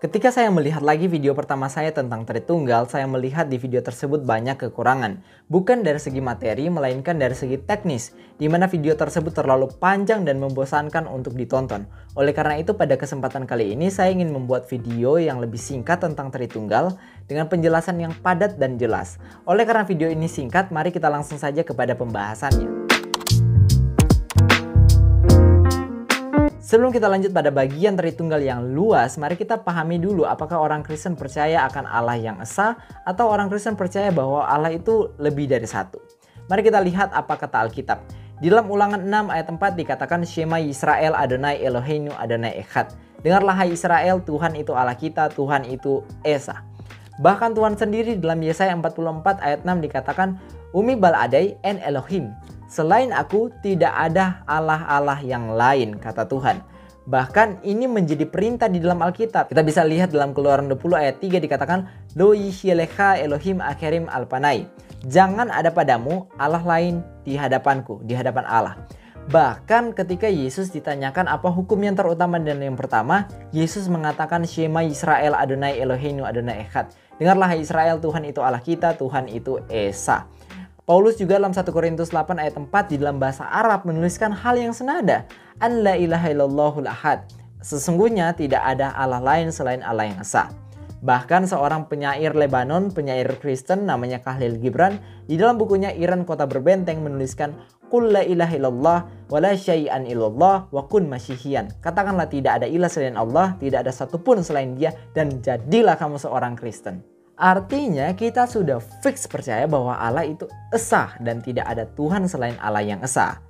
Ketika saya melihat lagi video pertama saya tentang Tritunggal, saya melihat di video tersebut banyak kekurangan. Bukan dari segi materi, melainkan dari segi teknis, di mana video tersebut terlalu panjang dan membosankan untuk ditonton. Oleh karena itu, pada kesempatan kali ini saya ingin membuat video yang lebih singkat tentang Tritunggal dengan penjelasan yang padat dan jelas. Oleh karena video ini singkat, mari kita langsung saja kepada pembahasannya. Sebelum kita lanjut pada bagian Tritunggal yang luas, mari kita pahami dulu apakah orang Kristen percaya akan Allah yang esa atau orang Kristen percaya bahwa Allah itu lebih dari satu. Mari kita lihat apa kata Alkitab. Di dalam Ulangan 6 ayat 4 dikatakan Shema Yisrael Adonai Eloheinu Adonai Echad. Dengarlah hai Israel, Tuhan itu Allah kita, Tuhan itu esa. Bahkan Tuhan sendiri dalam Yesaya 44 ayat 6 dikatakan Umi baladai en Elohim. Selain aku tidak ada Allah-Allah yang lain, kata Tuhan. Bahkan ini menjadi perintah di dalam Alkitab. Kita bisa lihat dalam Keluaran 20 ayat 3 dikatakan Lo yishilecha Elohim akerim alpanai. Jangan ada padamu Allah lain di hadapanku, di hadapan Allah. Bahkan ketika Yesus ditanyakan apa hukum yang terutama dan yang pertama, Yesus mengatakan Shema Yisrael Adonai Eloheinu Adonai Echad. Dengarlah hai Israel, Tuhan itu Allah kita, Tuhan itu esa. Paulus juga dalam 1 Korintus 8 ayat 4 di dalam bahasa Arab menuliskan hal yang senada. An la ilaha illallahul ahad. Sesungguhnya tidak ada Allah lain selain Allah yang esa. Bahkan seorang penyair Lebanon, penyair Kristen namanya Khalil Gibran, di dalam bukunya Iran Kota Berbenteng menuliskan Qul la ilaha illallah wa la syai'an illallah wa kun masyihian. Katakanlah tidak ada ilah selain Allah, tidak ada satupun selain Dia, dan jadilah kamu seorang Kristen. Artinya kita sudah fix percaya bahwa Allah itu esa dan tidak ada Tuhan selain Allah yang esa.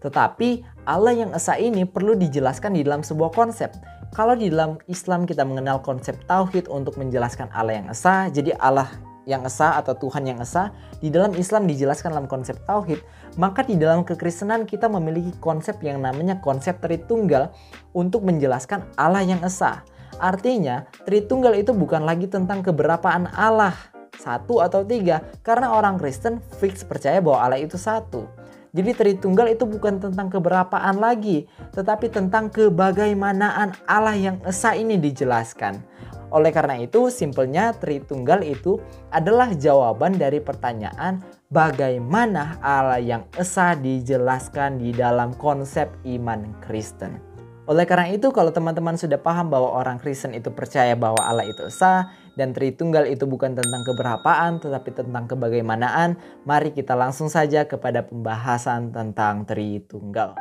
Tetapi Allah yang esa ini perlu dijelaskan di dalam sebuah konsep. Kalau di dalam Islam kita mengenal konsep tauhid untuk menjelaskan Allah yang esa, jadi Allah yang esa atau Tuhan yang esa, di dalam Islam dijelaskan dalam konsep tauhid, maka di dalam kekristenan kita memiliki konsep yang namanya konsep Tritunggal untuk menjelaskan Allah yang esa. Artinya Tritunggal itu bukan lagi tentang keberapaan Allah, satu atau tiga, karena orang Kristen fix percaya bahwa Allah itu satu. Jadi Tritunggal itu bukan tentang keberapaan lagi, tetapi tentang kebagaimanaan Allah yang esa ini dijelaskan. Oleh karena itu, simpelnya Tritunggal itu adalah jawaban dari pertanyaan bagaimana Allah yang esa dijelaskan di dalam konsep iman Kristen. Oleh karena itu, kalau teman-teman sudah paham bahwa orang Kristen itu percaya bahwa Allah itu esa dan Tritunggal itu bukan tentang keberapaan tetapi tentang kebagaimanaan, mari kita langsung saja kepada pembahasan tentang Tritunggal.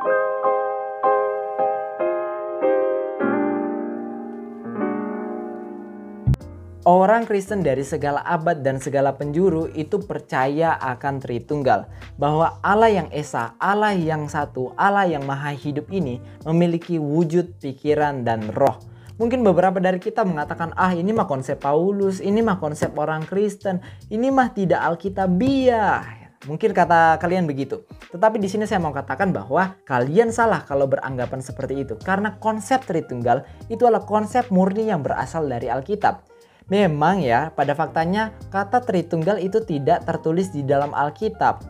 Orang Kristen dari segala abad dan segala penjuru itu percaya akan Tritunggal. Bahwa Allah yang esa, Allah yang satu, Allah yang maha hidup ini memiliki wujud, pikiran, dan roh. Mungkin beberapa dari kita mengatakan, ini mah konsep Paulus, ini mah konsep orang Kristen, ini mah tidak alkitabiah. Mungkin kata kalian begitu. Tetapi di sini saya mau katakan bahwa kalian salah kalau beranggapan seperti itu. Karena konsep Tritunggal itu adalah konsep murni yang berasal dari Alkitab. Memang ya, pada faktanya kata Tritunggal itu tidak tertulis di dalam Alkitab.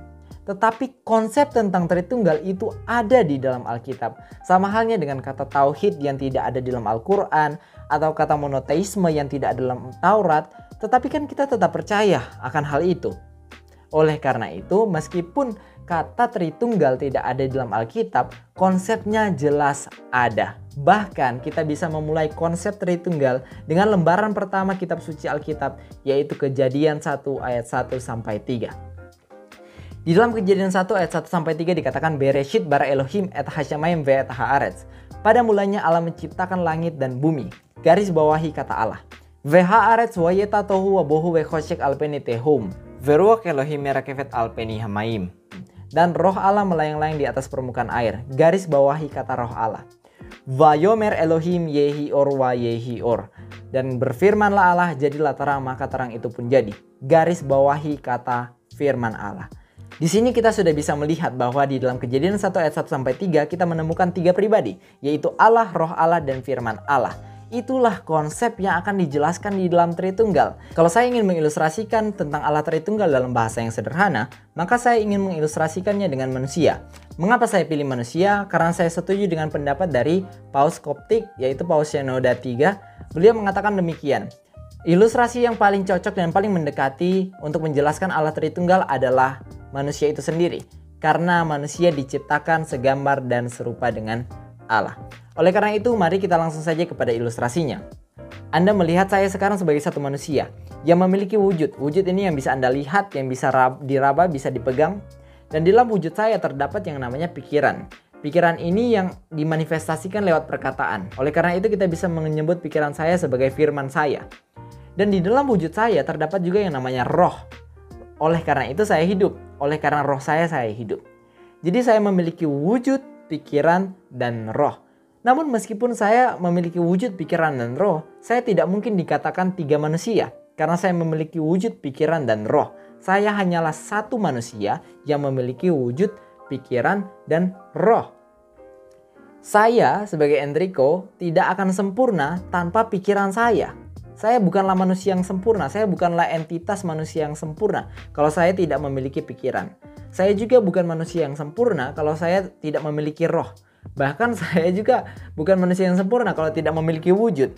Tetapi konsep tentang Tritunggal itu ada di dalam Alkitab. Sama halnya dengan kata tauhid yang tidak ada di dalam Al-Quran, atau kata monoteisme yang tidak ada dalam Taurat. Tetapi kan kita tetap percaya akan hal itu. Oleh karena itu, meskipun kata Tritunggal tidak ada di dalam Alkitab, konsepnya jelas ada. Bahkan kita bisa memulai konsep Tritunggal dengan lembaran pertama kitab suci Alkitab, yaitu Kejadian 1 ayat 1 sampai 3. Di dalam Kejadian 1 ayat 1 sampai 3 dikatakan Bereshit bara Elohim et hashamayim ve et haaretz. Pada mulanya Allah menciptakan langit dan bumi. Garis bawahi kata Allah. Ve haaretz wa yeta tohu wa bohu ve khoshek alpeni tehum. Veruak Elohim merakefet alpeni hamaim. Dan roh Allah melayang-layang di atas permukaan air. Garis bawahi kata roh Allah. Vayomer Elohim yehi or wa yehi or. Dan berfirmanlah Allah, jadilah terang, maka terang itu pun jadi. Garis bawahi kata firman Allah. Di sini kita sudah bisa melihat bahwa di dalam Kejadian 1 ayat 1 sampai 3 kita menemukan tiga pribadi, yaitu Allah, roh Allah, dan firman Allah. Itulah konsep yang akan dijelaskan di dalam Tritunggal. Kalau saya ingin mengilustrasikan tentang Allah Tritunggal dalam bahasa yang sederhana, maka saya ingin mengilustrasikannya dengan manusia. Mengapa saya pilih manusia? Karena saya setuju dengan pendapat dari Paus Koptik, yaitu Paus Syenoda III. Beliau mengatakan demikian. Ilustrasi yang paling cocok dan paling mendekati untuk menjelaskan Allah Tritunggal adalah manusia itu sendiri. Karena manusia diciptakan segambar dan serupa dengan Allah. Oleh karena itu, mari kita langsung saja kepada ilustrasinya. Anda melihat saya sekarang sebagai satu manusia yang memiliki wujud. Wujud ini yang bisa Anda lihat, yang bisa diraba, bisa dipegang. Dan di dalam wujud saya terdapat yang namanya pikiran. Pikiran ini yang dimanifestasikan lewat perkataan. Oleh karena itu kita bisa menyebut pikiran saya sebagai firman saya. Dan di dalam wujud saya terdapat juga yang namanya roh. Oleh karena itu saya hidup. Oleh karena roh saya hidup. Jadi saya memiliki wujud, pikiran, dan roh. Namun meskipun saya memiliki wujud, pikiran, dan roh, saya tidak mungkin dikatakan tiga manusia. Karena saya memiliki wujud, pikiran, dan roh. Saya hanyalah satu manusia yang memiliki wujud, pikiran, dan roh. Saya sebagai Enrico tidak akan sempurna tanpa pikiran saya. Saya bukanlah manusia yang sempurna, saya bukanlah entitas manusia yang sempurna kalau saya tidak memiliki pikiran. Saya juga bukan manusia yang sempurna kalau saya tidak memiliki roh. Bahkan saya juga bukan manusia yang sempurna kalau tidak memiliki wujud.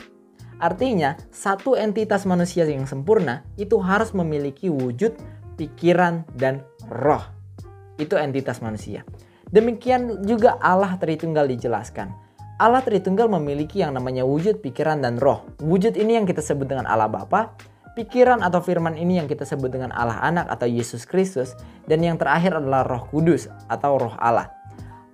Artinya, satu entitas manusia yang sempurna itu harus memiliki wujud, pikiran, dan roh. Itu entitas manusia. Demikian juga Allah Tritunggal dijelaskan. Allah Tritunggal memiliki yang namanya wujud, pikiran, dan roh. Wujud ini yang kita sebut dengan Allah Bapa. Pikiran atau firman ini yang kita sebut dengan Allah Anak atau Yesus Kristus. Dan yang terakhir adalah Roh Kudus atau Roh Allah.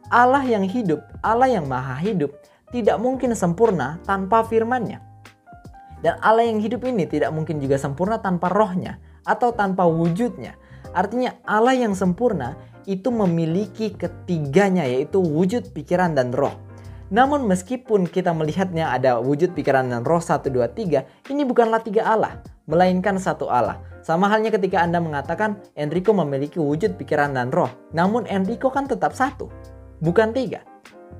Allah yang hidup, Allah yang maha hidup, tidak mungkin sempurna tanpa firman-Nya. Dan Allah yang hidup ini tidak mungkin juga sempurna tanpa rohnya atau tanpa wujudnya. Artinya Allah yang sempurna itu memiliki ketiganya, yaitu wujud, pikiran, dan roh. Namun meskipun kita melihatnya ada wujud, pikiran, dan roh 1, 2, 3, ini bukanlah tiga Allah, melainkan satu Allah. Sama halnya ketika Anda mengatakan Enrico memiliki wujud, pikiran, dan roh. Namun Enrico kan tetap satu, bukan tiga.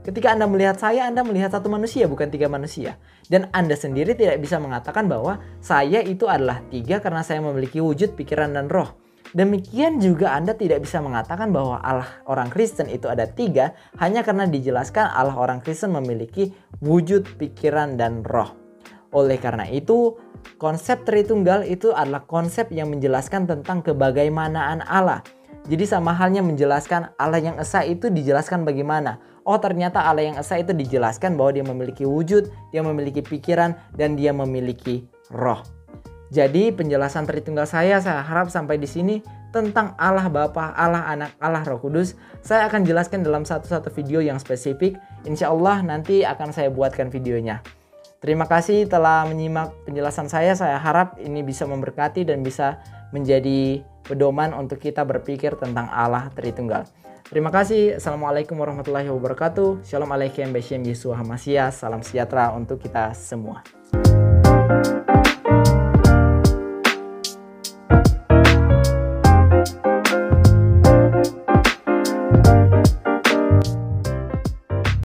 Ketika Anda melihat saya, Anda melihat satu manusia, bukan tiga manusia. Dan Anda sendiri tidak bisa mengatakan bahwa saya itu adalah tiga karena saya memiliki wujud, pikiran, dan roh. Demikian juga Anda tidak bisa mengatakan bahwa Allah orang Kristen itu ada tiga hanya karena dijelaskan Allah orang Kristen memiliki wujud, pikiran, dan roh. Oleh karena itu, konsep Tritunggal itu adalah konsep yang menjelaskan tentang kebagaimanaan Allah. Jadi sama halnya menjelaskan Allah yang esa itu dijelaskan bagaimana. Oh ternyata Allah yang esa itu dijelaskan bahwa dia memiliki wujud, dia memiliki pikiran, dan dia memiliki roh. Jadi penjelasan Tritunggal saya harap sampai di sini tentang Allah Bapa, Allah Anak, Allah Roh Kudus. Saya akan jelaskan dalam satu-satu video yang spesifik. Insya Allah nanti akan saya buatkan videonya. Terima kasih telah menyimak penjelasan saya. Saya harap ini bisa memberkati dan bisa menjadi pedoman untuk kita berpikir tentang Allah Tritunggal. Terima kasih. Assalamualaikum warahmatullahi wabarakatuh. Shalom alaikum Beshem Yeshua Hamasiah. Salam sejahtera untuk kita semua.